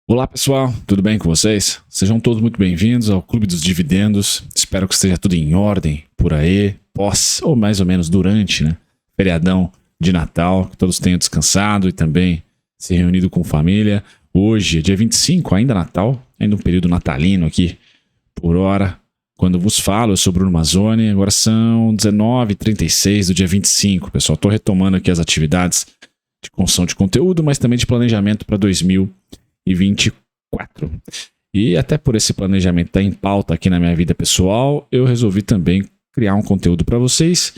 Olá pessoal, tudo bem com vocês? Sejam todos muito bem-vindos ao Clube dos Dividendos. Espero que esteja tudo em ordem por aí, pós ou mais ou menos durante, feriadão de Natal, que todos tenham descansado e também se reunido com família. Hoje é dia 25, ainda Natal, ainda um período natalino aqui por hora. Quando vos falo, eu sou Bruno Mazzoni, agora são 19h36 do dia 25, pessoal. Estou retomando aqui as atividades de construção de conteúdo, mas também de planejamento para 2024. E até por esse planejamento estar em pauta aqui na minha vida pessoal, eu resolvi também criar um conteúdo para vocês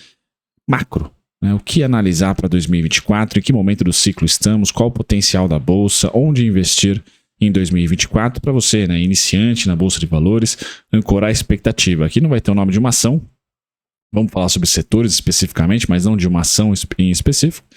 macro. O que analisar para 2024, em que momento do ciclo estamos, qual o potencial da bolsa, onde investir em 2024 para você, iniciante na bolsa de valores, ancorar a expectativa. Aqui não vai ter o nome de uma ação, vamos falar sobre setores especificamente, mas não de uma ação em específico,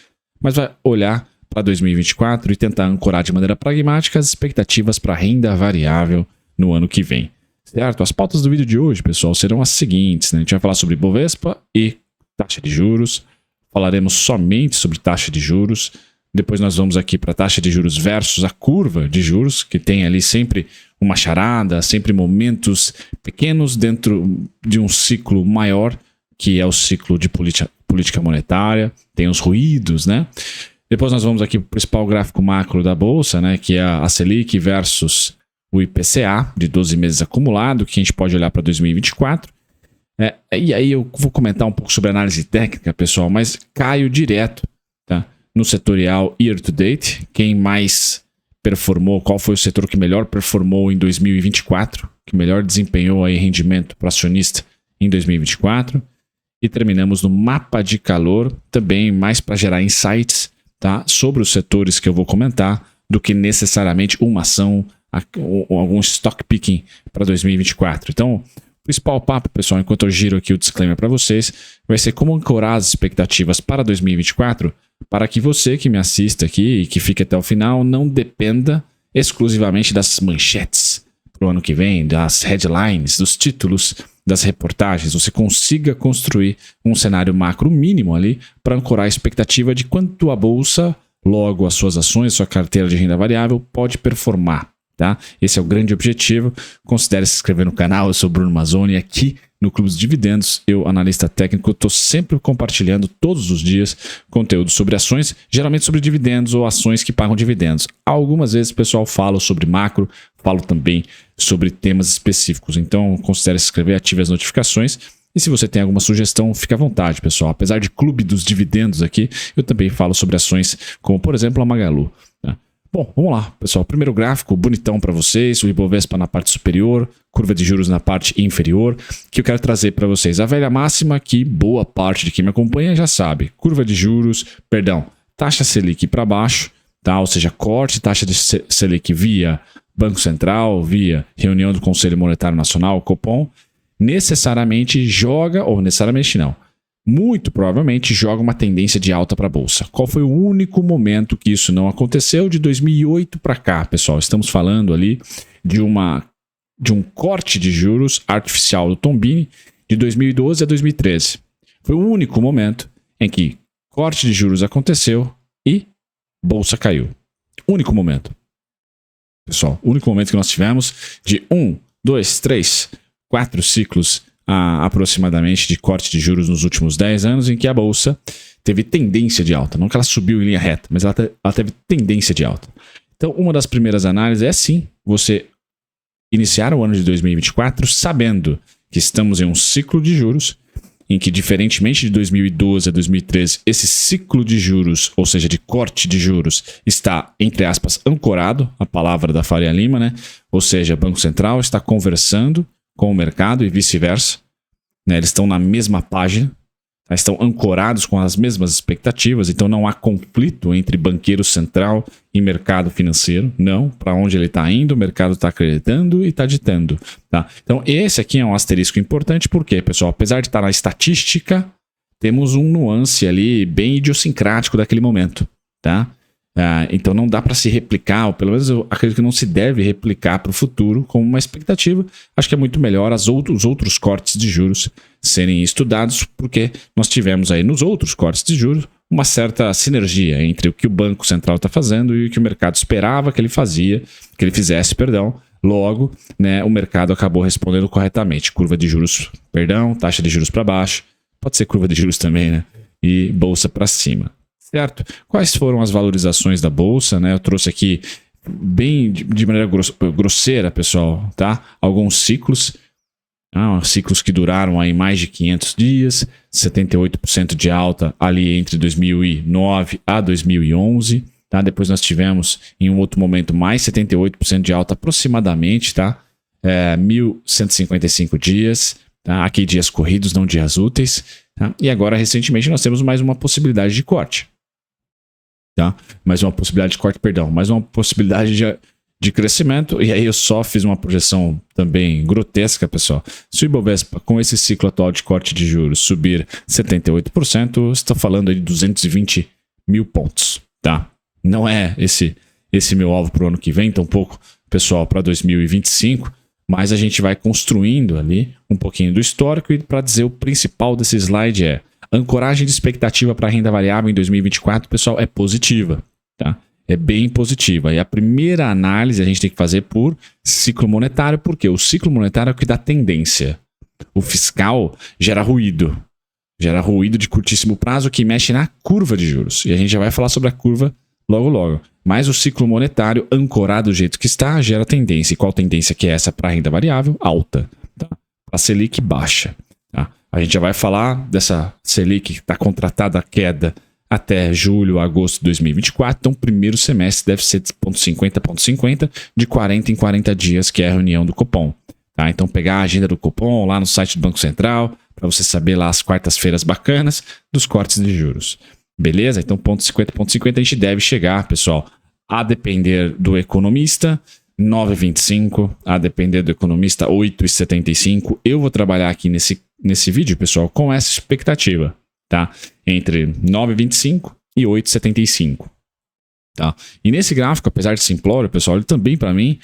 mas vai olhar para 2024 e tentar ancorar de maneira pragmática as expectativas para renda variável no ano que vem. Certo? As pautas do vídeo de hoje, pessoal, serão as seguintes. A gente vai falar sobre Bovespa e taxa de juros. Falaremos somente sobre taxa de juros. Depois nós vamos aqui para a taxa de juros versus a curva de juros, que tem ali sempre uma charada, sempre momentos pequenos dentro de um ciclo maior, que é o ciclo de política monetária. Tem os ruídos, Depois nós vamos aqui para o principal gráfico macro da Bolsa, que é a Selic versus o IPCA de 12 meses acumulado, que a gente pode olhar para 2024. E aí eu vou comentar um pouco sobre análise técnica, pessoal, mas caio direto no setorial year to date. Quem mais performou, qual foi o setor que melhor performou em 2024, que melhor desempenhou aí rendimento para acionista em 2024. E terminamos no mapa de calor, também mais para gerar insights sobre os setores que eu vou comentar, do que necessariamente uma ação ou algum stock picking para 2024. Então, o principal papo, pessoal, enquanto eu giro aqui o disclaimer para vocês, vai ser como ancorar as expectativas para 2024, para que você que me assista aqui e que fique até o final não dependa exclusivamente das manchetes para o ano que vem, das headlines, dos títulos, das reportagens. Você consiga construir um cenário macro mínimo ali para ancorar a expectativa de quanto a bolsa, logo as suas ações, sua carteira de renda variável pode performar. Esse é o grande objetivo. Considere se inscrever no canal. Eu sou Bruno Mazzoni, aqui no Clube dos Dividendos, eu, analista técnico, estou sempre compartilhando todos os dias conteúdo sobre ações, geralmente sobre dividendos ou ações que pagam dividendos. Algumas vezes, pessoal, falo sobre macro, falo também sobre temas específicos. Então, considere se inscrever, ative as notificações. E se você tem alguma sugestão, fique à vontade, pessoal. Apesar de Clube dos Dividendos aqui, eu também falo sobre ações como, por exemplo, a Magalu. Bom, vamos lá, pessoal. Primeiro gráfico, bonitão para vocês, o Ibovespa na parte superior, curva de juros na parte inferior, que eu quero trazer para vocês. A velha máxima que boa parte de quem me acompanha já sabe. Curva de juros, taxa Selic para baixo, ou seja, corte taxa de Selic via Banco Central, via reunião do Conselho Monetário Nacional, Copom, necessariamente joga, ou necessariamente não, muito provavelmente joga uma tendência de alta para a bolsa. Qual foi o único momento que isso não aconteceu? De 2008 para cá, pessoal. Estamos falando ali de um corte de juros artificial do Tombini de 2012 a 2013. Foi o único momento em que corte de juros aconteceu e bolsa caiu. Único momento. Pessoal, o único momento que nós tivemos de 1, 2, 3, 4 ciclos aproximadamente de corte de juros nos últimos 10 anos, em que a bolsa teve tendência de alta. Não que ela subiu em linha reta, mas ela teve tendência de alta. Então, uma das primeiras análises é sim você iniciar o ano de 2024 sabendo que estamos em um ciclo de juros, em que, diferentemente de 2012 a 2013, esse ciclo de juros, ou seja, de corte de juros, está, entre aspas, ancorado, a palavra da Faria Lima, Ou seja, o Banco Central está conversando com o mercado e vice-versa. Eles estão na mesma página, estão ancorados com as mesmas expectativas, então não há conflito entre banqueiro central e mercado financeiro. Não, para onde ele está indo, o mercado está acreditando e está ditando. Então esse aqui é um asterisco importante, porque, pessoal, apesar de estar na estatística, temos um nuance ali bem idiosincrático daquele momento. Então não dá para se replicar, ou pelo menos eu acredito que não se deve replicar para o futuro como uma expectativa. Acho que é muito melhor os outros cortes de juros serem estudados, porque nós tivemos aí nos outros cortes de juros uma certa sinergia entre o que o Banco Central está fazendo e o que o mercado esperava que ele fizesse. Logo, né, o mercado acabou respondendo corretamente. Curva de juros, taxa de juros para baixo, pode ser curva de juros também, né? E bolsa para cima. Certo? Quais foram as valorizações da bolsa, né? Eu trouxe aqui bem de maneira grosseira, pessoal, tá? Alguns ciclos, ciclos que duraram aí mais de 500 dias, 78% de alta ali entre 2009 a 2011, tá? Depois nós tivemos em um outro momento mais 78% de alta aproximadamente, tá? 1.155 dias, tá? Aqui dias corridos, não dias úteis, tá? E agora recentemente nós temos mais uma possibilidade de corte. Tá? Mais uma possibilidade de crescimento, e aí eu só fiz uma projeção também grotesca, pessoal. Se o Ibovespa, com esse ciclo atual de corte de juros, subir 78%, estou falando aí de 220 mil pontos, tá? Não é esse meu alvo para o ano que vem, tampouco, pessoal, para 2025, mas a gente vai construindo ali um pouquinho do histórico, e para dizer o principal desse slide é: ancoragem de expectativa para a renda variável em 2024, pessoal, é positiva, tá? É bem positiva. E a primeira análise a gente tem que fazer por ciclo monetário, porque o ciclo monetário é o que dá tendência. O fiscal gera ruído de curtíssimo prazo que mexe na curva de juros. E a gente já vai falar sobre a curva logo. Mas o ciclo monetário, ancorado do jeito que está, gera tendência. E qual tendência que é essa para a renda variável? Alta. Tá? Para a Selic, baixa. Tá? A gente já vai falar dessa Selic que está contratada a queda até julho, agosto de 2024. Então, o primeiro semestre deve ser de 0,50, de 40 em 40 dias, que é a reunião do Copom. Tá? Então, pegar a agenda do Copom lá no site do Banco Central, para você saber lá as quartas-feiras bacanas dos cortes de juros. Beleza? Então, 0,50 a gente deve chegar, pessoal, a depender do economista, 9,25, a depender do economista, 8,75. Eu vou trabalhar aqui nesse vídeo, pessoal, com essa expectativa, tá? Entre 9,25 e 8,75, tá? E nesse gráfico, apesar de simplório, pessoal, ele também, para mim,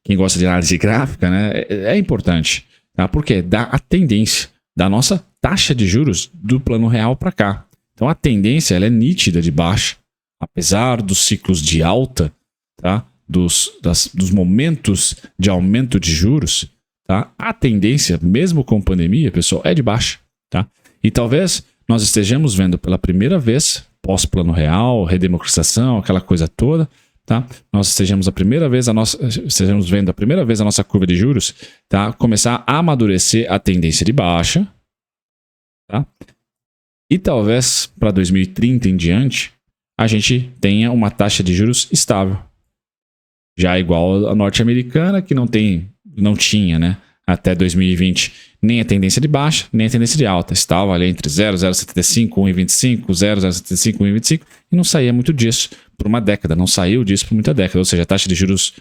quem gosta de análise gráfica, né, é importante, tá? Porque dá a tendência da nossa taxa de juros do plano real para cá. Então, a tendência ela é nítida de baixa, apesar dos ciclos de alta, tá? Dos momentos de aumento de juros, tá? A tendência, mesmo com pandemia, pessoal, é de baixa, tá? E talvez nós estejamos vendo pela primeira vez, pós-plano real, redemocratização, aquela coisa toda, tá? Nós estejamos vendo a primeira vez a nossa curva de juros, tá? Começar a amadurecer a tendência de baixa, tá? E talvez para 2030 em diante, a gente tenha uma taxa de juros estável. Já igual a norte-americana, que não tinha, né, até 2020, nem a tendência de baixa, nem a tendência de alta. Estava ali entre 0,075, 1,25, 0,075, 1,25, e não saía muito disso por uma década. Não saiu disso por muita década. Ou seja, a taxa de juros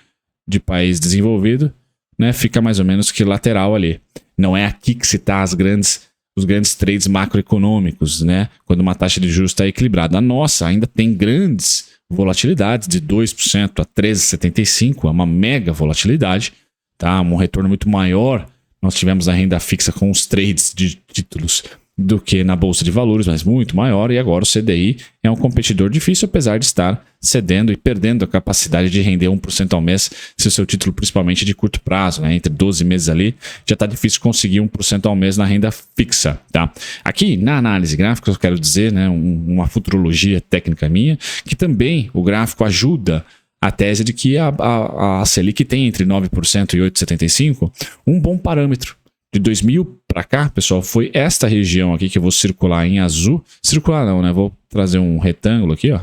de país desenvolvido, né, fica mais ou menos que lateral ali. Não é aqui que se está os grandes trades macroeconômicos, né, quando uma taxa de juros está equilibrada. A nossa ainda tem grandes volatilidades de 2% a 13,75%, é uma mega volatilidade, tá? Um retorno muito maior. Nós tivemos a renda fixa com os trades de títulos do que na Bolsa de Valores, mas muito maior, e agora o CDI é um competidor difícil, apesar de estar cedendo e perdendo a capacidade de render 1% ao mês, se o seu título principalmente de curto prazo, né, entre 12 meses ali, já está difícil conseguir 1% ao mês na renda fixa, tá? Aqui, na análise gráfica, eu quero dizer, né, uma futurologia técnica minha, que também o gráfico ajuda a tese de que a Selic tem entre 9% e 8,75%, um bom parâmetro. De 2000 para cá, pessoal, foi esta região aqui que eu vou circular em azul. Circular não, né? Vou trazer um retângulo aqui, ó.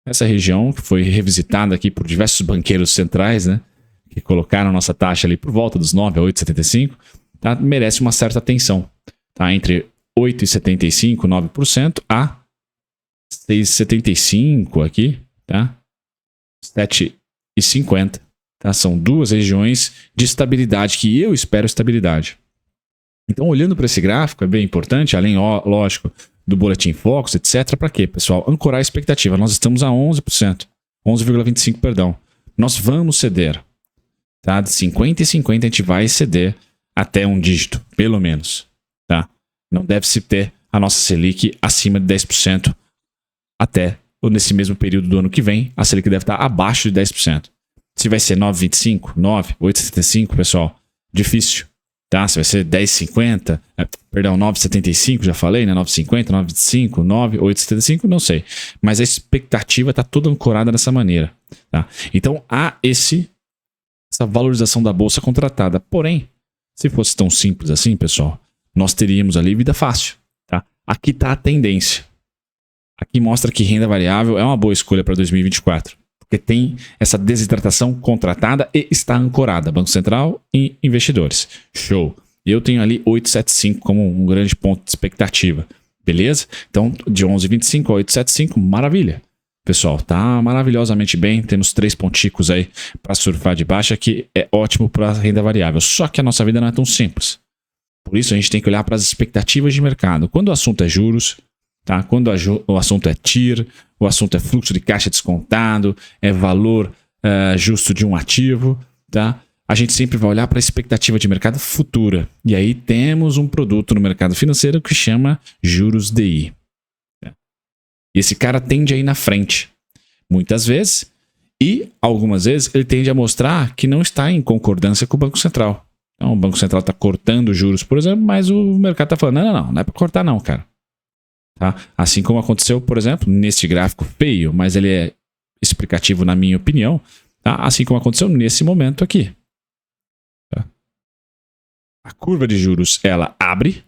Essa região que foi revisitada aqui por diversos banqueiros centrais, né? Que colocaram a nossa taxa ali por volta dos 9 a 8,75, tá? Merece uma certa atenção, tá? Entre 8,75%, 9% a 6,75% aqui, tá? 7,50%, tá? São duas regiões de estabilidade que eu espero estabilidade. Então, olhando para esse gráfico, é bem importante, além, lógico, do Boletim Focus, etc. Para quê, pessoal? Ancorar a expectativa. Nós estamos a 11%. 11,25, perdão. Nós vamos ceder. Tá? De 50 e 50 a gente vai ceder até um dígito, pelo menos. Tá? Não deve-se ter a nossa Selic acima de 10% até ou nesse mesmo período do ano que vem. A Selic deve estar abaixo de 10%. Se vai ser 9,25, 9, 8,75, pessoal, difícil. Tá? Se vai ser 10,50, perdão, 9,75, já falei, né? 9,50, 9,25, 9, 8,75, não sei. Mas a expectativa está toda ancorada dessa maneira. Tá? Então há essa valorização da bolsa contratada. Porém, se fosse tão simples assim, pessoal, nós teríamos ali vida fácil. Tá? Aqui está a tendência. Aqui mostra que renda variável é uma boa escolha para 2024. Porque tem essa desidratação contratada e está ancorada. Banco Central e investidores. Show. Eu tenho ali 8,75 como um grande ponto de expectativa. Beleza? Então, de 11,25 a 8,75, maravilha. Pessoal, tá maravilhosamente bem. Temos 3 ponticos aí para surfar de baixa, que é ótimo para a renda variável. Só que a nossa vida não é tão simples. Por isso, a gente tem que olhar para as expectativas de mercado. Quando o assunto é juros, tá? Quando o assunto é TIR, o assunto é fluxo de caixa descontado, é valor justo de um ativo, tá? A gente sempre vai olhar para a expectativa de mercado futura. E aí temos um produto no mercado financeiro que chama juros DI. E esse cara tende a ir na frente, muitas vezes, e algumas vezes ele tende a mostrar que não está em concordância com o Banco Central. Então o Banco Central está cortando juros, por exemplo, mas o mercado está falando, não é para cortar não, cara. Tá? Assim como aconteceu, por exemplo, neste gráfico feio, mas ele é explicativo na minha opinião, tá? Assim como aconteceu nesse momento aqui. Tá? A curva de juros, ela abre,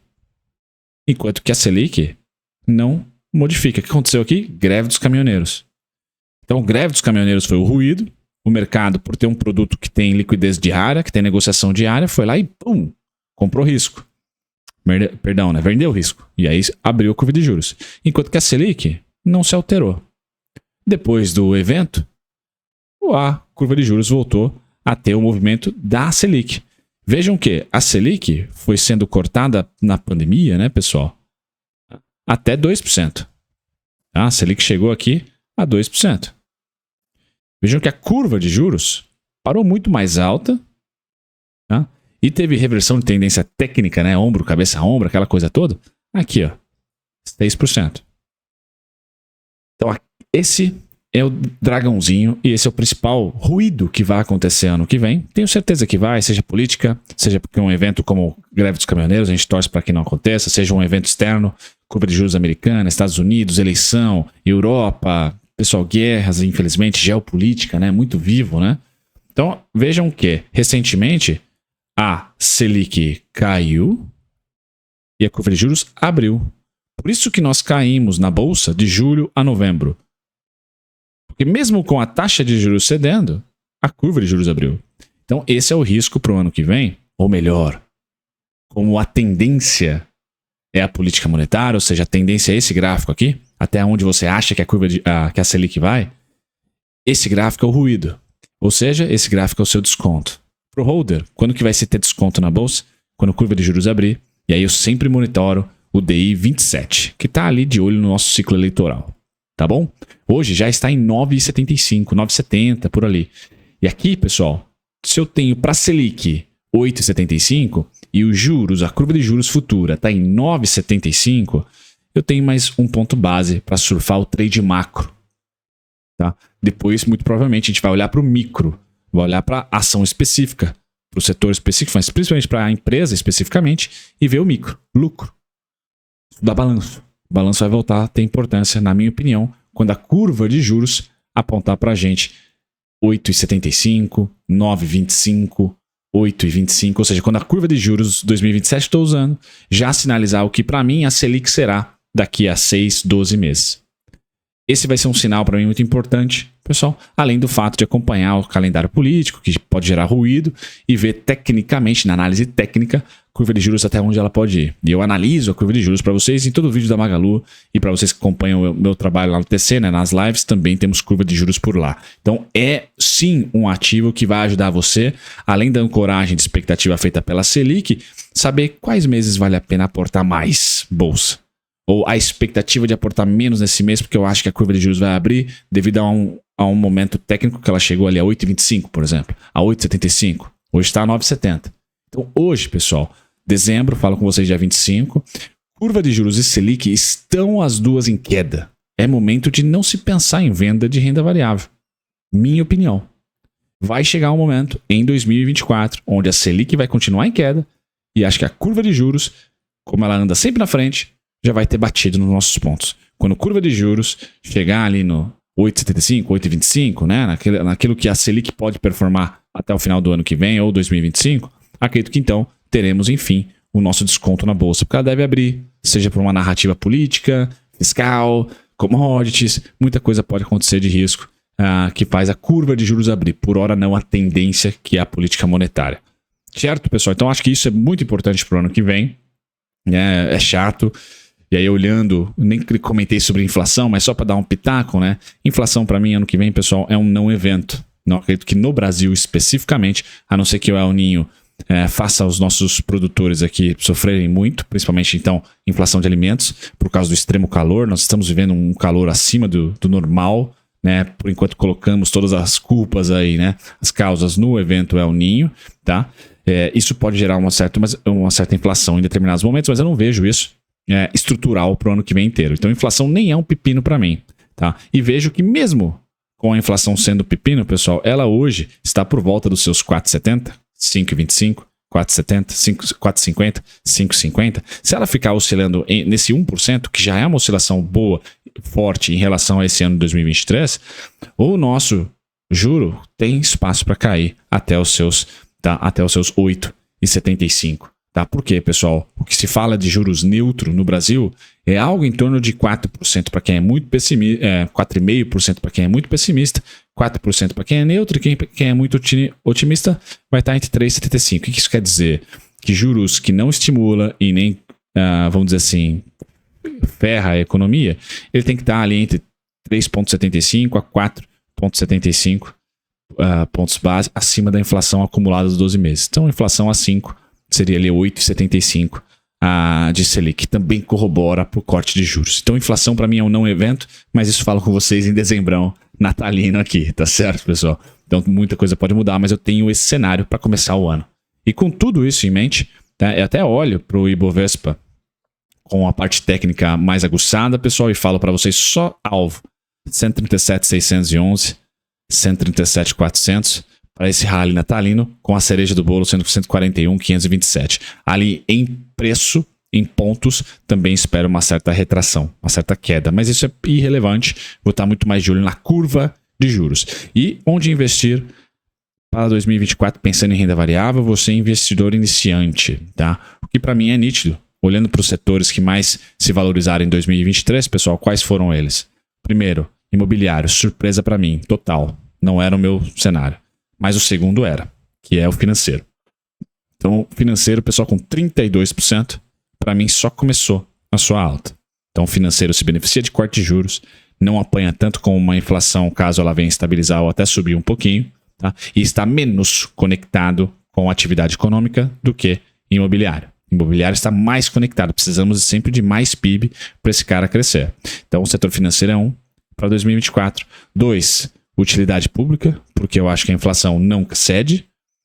enquanto que a Selic não modifica. O que aconteceu aqui? Greve dos caminhoneiros. Então, greve dos caminhoneiros foi o ruído, o mercado, por ter um produto que tem liquidez diária, que tem negociação diária, foi lá e pum, comprou risco. Perdão, né? Vendeu o risco. E aí abriu a curva de juros. Enquanto que a Selic não se alterou. Depois do evento, a curva de juros voltou a ter o movimento da Selic. Vejam que a Selic foi sendo cortada na pandemia, né, pessoal? Até 2%. A Selic chegou aqui a 2%. Vejam que a curva de juros parou muito mais alta, tá? E teve reversão de tendência técnica, né? Ombro, cabeça, ombro, aquela coisa toda. Aqui, ó, 6%. Então, esse é o dragãozinho e esse é o principal ruído que vai acontecer ano que vem. Tenho certeza que vai, seja política, seja porque um evento como greve dos caminhoneiros, a gente torce para que não aconteça, seja um evento externo, curva de juros americana, Estados Unidos, eleição, Europa, pessoal, guerras, infelizmente, geopolítica, né? Muito vivo, né? Então, vejam que, recentemente, a Selic caiu e a curva de juros abriu. Por isso que nós caímos na bolsa de julho a novembro. Porque mesmo com a taxa de juros cedendo, a curva de juros abriu. Então, esse é o risco para o ano que vem, ou melhor, como a tendência é a política monetária, ou seja, a tendência é esse gráfico aqui, até onde você acha que que a Selic vai, esse gráfico é o ruído. Ou seja, esse gráfico é o seu desconto. Para o holder, quando que vai se ter desconto na bolsa? Quando a curva de juros abrir. E aí eu sempre monitoro o DI 27, que está ali de olho no nosso ciclo eleitoral. Tá bom? Hoje já está em 9,75, 9,70, por ali. E aqui, pessoal, se eu tenho para a Selic 8,75 e os juros, a curva de juros futura está em 9,75, eu tenho mais um ponto base para surfar o trade macro. Tá? Depois, muito provavelmente, a gente vai olhar para o micro, vai olhar para a ação específica, para o setor específico, mas principalmente para a empresa especificamente, e ver o micro, lucro. Dá balanço. O balanço vai voltar a ter importância, na minha opinião, quando a curva de juros apontar para a gente 8,75, 9,25, 8,25, ou seja, quando a curva de juros 2027 estou usando, já sinalizar o que para mim a Selic será daqui a 6, 12 meses. Esse vai ser um sinal para mim muito importante, pessoal, além do fato de acompanhar o calendário político, que pode gerar ruído, e ver tecnicamente, na análise técnica, curva de juros até onde ela pode ir. E eu analiso a curva de juros para vocês em todo o vídeo da Magalu, e para vocês que acompanham o meu trabalho lá no TC, né, nas lives, também temos curva de juros por lá. Então é sim um ativo que vai ajudar você, além da ancoragem de expectativa feita pela Selic, saber quais meses vale a pena aportar mais bolsa. Ou a expectativa de aportar menos nesse mês, porque eu acho que a curva de juros vai abrir devido a a um momento técnico que ela chegou ali a 8,25, por exemplo, a 8,75. Hoje está a 9,70. Então hoje, pessoal, dezembro, falo com vocês dia 25, curva de juros e Selic estão as duas em queda. É momento de não se pensar em venda de renda variável. Minha opinião. Vai chegar um momento em 2024 onde a Selic vai continuar em queda e acho que a curva de juros, como ela anda sempre na frente, já vai ter batido nos nossos pontos. Quando a curva de juros chegar ali no 8,75, 8,25, né, naquilo que a Selic pode performar até o final do ano que vem ou 2025, acredito que então teremos, enfim, o nosso desconto na bolsa, porque ela deve abrir, seja por uma narrativa política, fiscal, commodities, muita coisa pode acontecer de risco que faz a curva de juros abrir, por hora não a tendência que é a política monetária. Certo, pessoal? Então acho que isso é muito importante para o ano que vem, é chato. E aí, olhando, nem comentei sobre inflação, mas só para dar um pitaco, né? Inflação, para mim, ano que vem, pessoal, é um não evento. Não acredito que no Brasil, especificamente, a não ser que o El Niño faça os nossos produtores aqui sofrerem muito, principalmente, então, inflação de alimentos, por causa do extremo calor. Nós estamos vivendo um calor acima do normal, né? Por enquanto, colocamos todas as culpas aí, né? As causas no evento El Niño, tá? Isso pode gerar uma certa inflação em determinados momentos, mas eu não vejo isso estrutural para o ano que vem inteiro. Então, a inflação nem é um pepino para mim, tá? E vejo que mesmo com a inflação sendo pepino, pessoal, ela hoje está por volta dos seus 4,70, 5,25, 4,70, 4,50, 5,50. Se ela ficar oscilando nesse 1%, que já é uma oscilação boa, forte em relação a esse ano de 2023, o nosso juro tem espaço para cair até os seus 8,75. Tá? Por quê, pessoal? O que se fala de juros neutro no Brasil é algo em torno de 4% para quem é muito pessimista, 4,5% para quem é muito pessimista, 4% para quem é neutro e quem é muito otimista vai estar entre 3,75%. O que isso quer dizer? Que juros que não estimula e nem, vamos dizer assim, ferra a economia, ele tem que estar ali entre 3,75% a 4,75% pontos base acima da inflação acumulada dos 12 meses. Então, a inflação a 5 seria ali 8,75 de Selic, que também corrobora para o corte de juros. Então, inflação para mim é um não evento, mas isso falo com vocês em dezembrão natalino aqui, tá certo, pessoal? Então, muita coisa pode mudar, mas eu tenho esse cenário para começar o ano. E com tudo isso em mente, tá, eu até olho para o Ibovespa com a parte técnica mais aguçada, pessoal, e falo para vocês só alvo 137.611, 137.400 para esse rally natalino, com a cereja do bolo sendo 141.527. Ali em preço, em pontos, também espero uma certa retração, uma certa queda, mas isso é irrelevante. Vou estar muito mais de olho na curva de juros. E onde investir para 2024 pensando em renda variável, você é investidor iniciante, tá? O que para mim é nítido. Olhando para os setores que mais se valorizaram em 2023, pessoal, quais foram eles? Primeiro, imobiliário, surpresa para mim, total. Não era o meu cenário. Mas o segundo era, que é o financeiro. Então, o financeiro, pessoal, com 32%, para mim só começou a sua alta. Então, o financeiro se beneficia de corte de juros, não apanha tanto como uma inflação, caso ela venha estabilizar ou até subir um pouquinho, tá? E está menos conectado com a atividade econômica do que imobiliário. O imobiliário está mais conectado, precisamos sempre de mais PIB para esse cara crescer. Então, o setor financeiro é um para 2024. 2, utilidade pública, porque eu acho que a inflação não cede,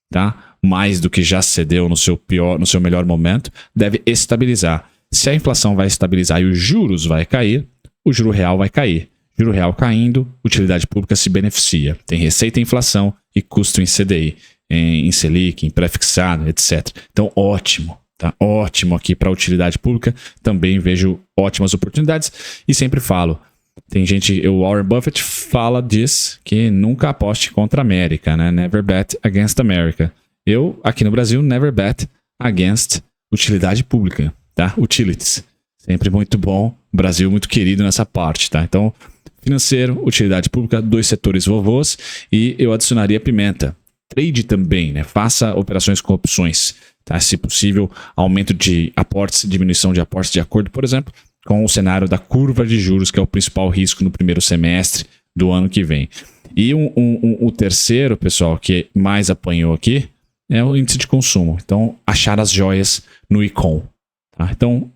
tá? Mais do que já cedeu no seu melhor momento, deve estabilizar. Se a inflação vai estabilizar e os juros vai cair, o juro real vai cair. Juro real caindo, utilidade pública se beneficia. Tem receita em inflação e custo em CDI, em Selic, em pré-fixado, etc. Então, ótimo. Tá ótimo aqui para a utilidade pública. Também vejo ótimas oportunidades e sempre falo. Tem gente, o Warren Buffett diz que nunca aposte contra a América, né? Never bet against America. Eu, aqui no Brasil, never bet against utilidade pública, tá? Utilities. Sempre muito bom. Brasil muito querido nessa parte, tá? Então, financeiro, utilidade pública, 2 setores vovôs e eu adicionaria pimenta. Trade também, né? Faça operações com opções, tá? Se possível, aumento de aportes, diminuição de aportes de acordo, por exemplo, com o cenário da curva de juros, que é o principal risco no primeiro semestre do ano que vem. E o terceiro, pessoal, que mais apanhou aqui, é o índice de consumo. Então, achar as joias no ICOM. Tá? Então,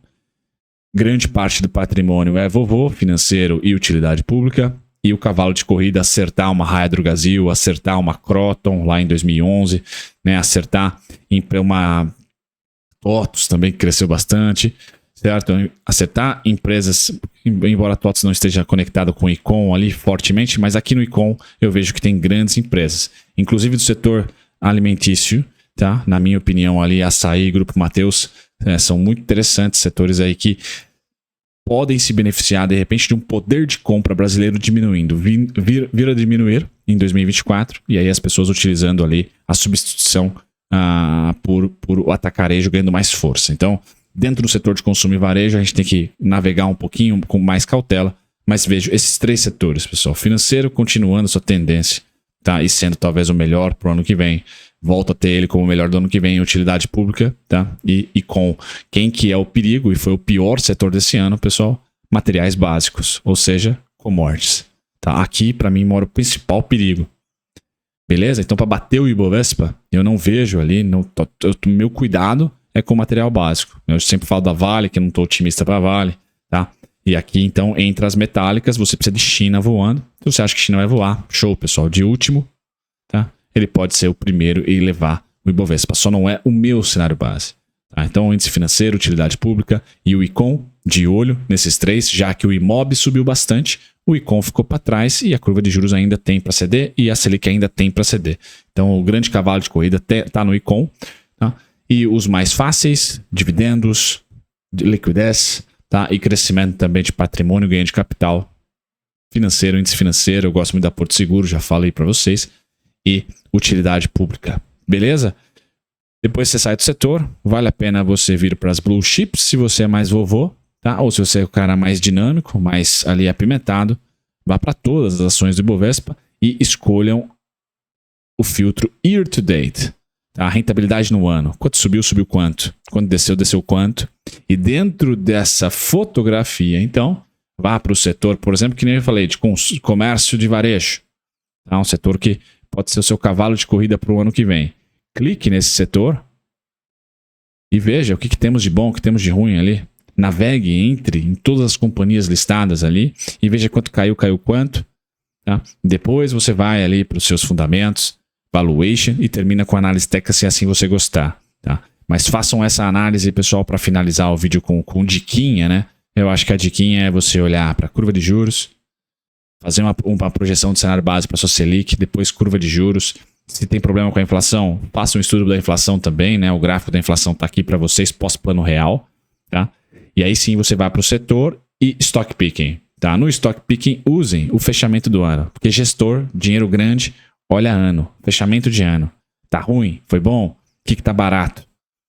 grande parte do patrimônio é vovô, financeiro e utilidade pública. e o cavalo de corrida acertar uma Raia Drogasil, acertar uma Croton lá em 2011, né? Acertar uma TOTUS também, que cresceu bastante, certo? Acertar empresas, embora a TOTUS não esteja conectada com o ICOM ali fortemente, mas aqui no ICOM eu vejo que tem grandes empresas, inclusive do setor alimentício, tá? Na minha opinião ali, Açaí, Grupo Mateus, são muito interessantes setores aí que podem se beneficiar de repente de um poder de compra brasileiro diminuindo, vir a diminuir em 2024, e aí as pessoas utilizando ali a substituição por o atacarejo ganhando mais força. Então, dentro do setor de consumo e varejo, a gente tem que navegar um pouquinho com mais cautela, mas vejo esses 3 setores, pessoal. Financeiro continuando sua tendência, tá? E sendo talvez o melhor para o ano que vem. Volto a ter ele como o melhor do ano que vem em utilidade pública, tá? E com quem que é o perigo, e foi o pior setor desse ano, pessoal, materiais básicos, ou seja, commodities. Tá? Aqui, para mim, mora o principal perigo. Beleza? Então, para bater o Ibovespa, eu não vejo ali, meu cuidado é com o material básico. Eu sempre falo da Vale, que eu não estou otimista para a Vale, tá? E aqui, então, entre as metálicas, você precisa de China voando. Se você acha que China vai voar, show, pessoal. De último, tá? Ele pode ser o primeiro e levar o Ibovespa. Só não é o meu cenário base. Tá? Então, índice financeiro, utilidade pública e o ICOM, de olho nesses 3, já que o IMOB subiu bastante, o ICOM ficou para trás e a curva de juros ainda tem para ceder e a Selic ainda tem para ceder. Então, o grande cavalo de corrida está no ICOM. Tá? E os mais fáceis, dividendos, liquidez, tá? E crescimento também de patrimônio, ganho de capital financeiro, índice financeiro. Eu gosto muito da Porto Seguro, já falei para vocês. E utilidade pública. Beleza? Depois você sai do setor, vale a pena você vir para as blue chips, se você é mais vovô, tá? Ou se você é o cara mais dinâmico, mais ali apimentado, vá para todas as ações do Ibovespa e escolham o filtro year to date. Tá? A rentabilidade no ano. Quanto subiu, subiu quanto? Quando desceu, desceu quanto? E dentro dessa fotografia, então, vá para o setor, por exemplo, que nem eu falei, de comércio de varejo. Tá? Um setor que pode ser o seu cavalo de corrida para o ano que vem. Clique nesse setor e veja o que temos de bom, o que temos de ruim ali. Navegue em todas as companhias listadas ali e veja quanto caiu quanto. Tá? Depois você vai ali para os seus fundamentos, valuation e termina com análise técnica se assim você gostar. Tá? Mas façam essa análise, pessoal, para finalizar o vídeo com diquinha, né? Eu acho que a diquinha é você olhar para a curva de juros, fazer uma projeção de cenário base para a sua Selic, depois curva de juros. Se tem problema com a inflação, faça um estudo da inflação também, né? O gráfico da inflação está aqui para vocês, pós-plano real. Tá? E aí sim você vai para o setor e stock picking. Tá? No stock picking, usem o fechamento do ano. Porque gestor, dinheiro grande, olha ano, fechamento de ano. Tá ruim? Foi bom? O que tá barato?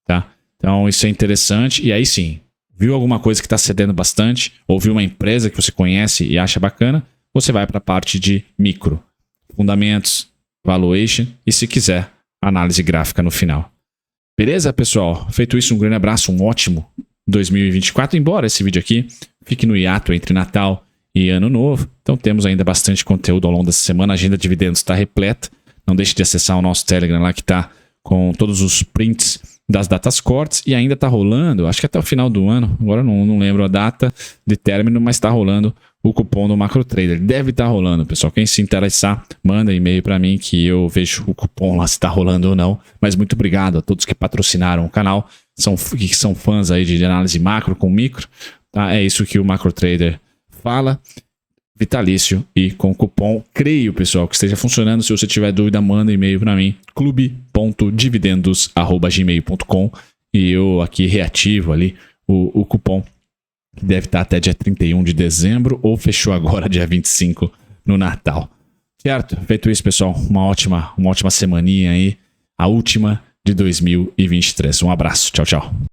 Tá? Então isso é interessante. E aí sim, viu alguma coisa que está cedendo bastante, ou viu uma empresa que você conhece e acha bacana, você vai para a parte de micro, fundamentos, valuation e, se quiser, análise gráfica no final. Beleza, pessoal? Feito isso, um grande abraço, um ótimo 2024. Embora esse vídeo aqui fique no hiato entre Natal e Ano Novo, então temos ainda bastante conteúdo ao longo dessa semana. A agenda de dividendos está repleta. Não deixe de acessar o nosso Telegram lá, que está com todos os prints das datas cortes e ainda está rolando, acho que até o final do ano, agora não lembro a data de término, mas está rolando o cupom do MacroTrader. Deve estar rolando, pessoal. Quem se interessar, manda e-mail para mim que eu vejo o cupom lá se está rolando ou não. Mas muito obrigado a todos que patrocinaram o canal, que são fãs aí de análise macro com micro. Tá? É isso que o MacroTrader fala. Vitalício e com cupom. Creio, pessoal, que esteja funcionando. Se você tiver dúvida, manda e-mail para mim, clube.dividendos@gmail.com, e eu aqui reativo ali o cupom, que deve estar até dia 31 de dezembro ou fechou agora dia 25 no Natal. Certo? Feito isso, pessoal, uma ótima semaninha aí, a última de 2023. Um abraço. Tchau, tchau.